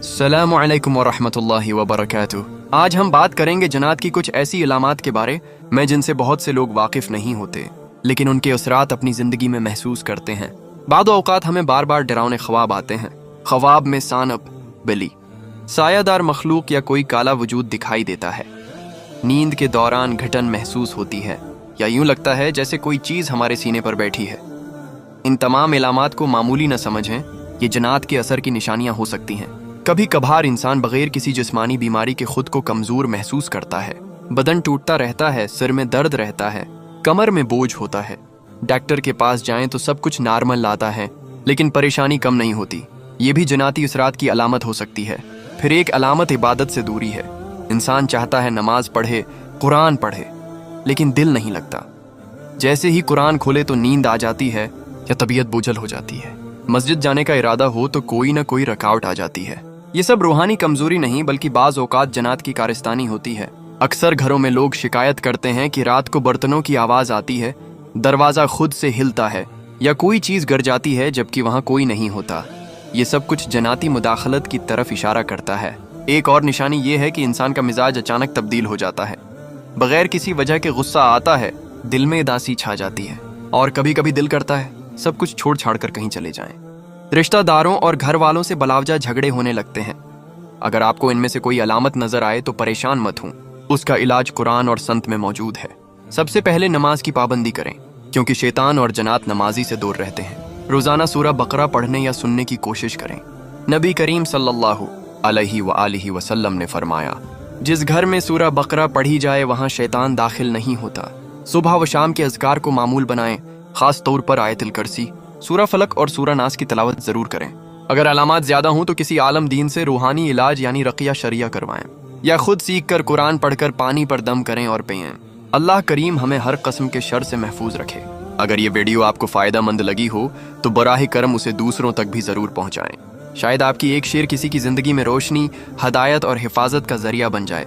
अस्सलामु अलैकुम वरहमतुल्लाहि वबरकातुह। आज हम बात करेंगे जन्नत की कुछ ऐसी इलामात के बारे में जिनसे बहुत से लोग वाकिफ नहीं होते, लेकिन उनके असरात अपनी जिंदगी में महसूस करते हैं। बादो औकात हमें बार बार डरावने ख्वाब आते हैं। ख्वाब में सांप, बिल्ली, सायादार मखलूक या कोई काला वजूद दिखाई देता है। नींद के दौरान घटन महसूस होती है या यूं लगता है जैसे कोई चीज़ हमारे सीने पर बैठी है। इन तमाम इलामात को मामूली न समझें, ये जन्नत के असर की निशानियां हो सकती हैं। कभी कभार इंसान बगैर किसी जिस्मानी बीमारी के खुद को कमजोर महसूस करता है। बदन टूटता रहता है, सिर में दर्द रहता है, कमर में बोझ होता है। डॉक्टर के पास जाएं तो सब कुछ नॉर्मल आता है, लेकिन परेशानी कम नहीं होती। ये भी जन्नती असरात की अलामत हो सकती है। फिर एक अलामत इबादत से दूरी है। इंसान चाहता है नमाज पढ़े, कुरान पढ़े, लेकिन दिल नहीं लगता। जैसे ही कुरान खोले तो नींद आ जाती है या तबीयत बोझल हो जाती है। मस्जिद जाने का इरादा हो तो कोई ना कोई रुकावट आ जाती है। ये सब रूहानी कमजोरी नहीं बल्कि बाज औकात जन्नत की कारस्तानी होती है। अक्सर घरों में लोग शिकायत करते हैं कि रात को बर्तनों की आवाज आती है, दरवाजा खुद से हिलता है या कोई चीज गिर जाती है जबकि वहां कोई नहीं होता। ये सब कुछ जन्नती मुदाखलत की तरफ इशारा करता है। एक और निशानी ये है कि इंसान का मिजाज अचानक तब्दील हो जाता है। बगैर किसी वजह के गुस्सा आता है, दिल में उदासी छा जाती है और कभी कभी दिल करता है सब कुछ छोड़ छाड़ कर कहीं चले जाएं। रिश्तेदारों और घर वालों से बलावजा झगड़े होने लगते हैं। अगर आपको इनमें से कोई अलामत नजर आए तो परेशान मत हों, उसका इलाज कुरान और संत में मौजूद है। सबसे पहले नमाज की पाबंदी करें, क्योंकि शैतान और जन्नत नमाजी से दूर रहते हैं। रोजाना सूरह बकरा पढ़ने या सुनने की कोशिश करें। नबी करीम सल्लल्लाहु अलैहि वसल्लम ने फरमाया, जिस घर में सूरह बकरा पढ़ी जाए वहां शैतान दाखिल नहीं होता। सुबह व शाम के अज़कार को मामूल बनाएं, खास तौर पर आयतुल कुर्सी, सूरह फलक और सूरह नास की तिलावत जरूर करें। अगर अलामात ज्यादा हों तो किसी आलम दीन से रूहानी इलाज यानी रक़िया शरिया करवाएं या खुद सीख कर कुरान पढ़कर पानी पर दम करें और पिएं। अल्लाह करीम हमें हर किस्म के शर से महफूज रखे। अगर ये वीडियो आपको फायदा मंद लगी हो तो बराह करम उसे दूसरों तक भी जरूर पहुंचाएं। शायद आपकी एक शेर किसी की जिंदगी में रोशनी, हदायत और हिफाजत का जरिया बन जाए।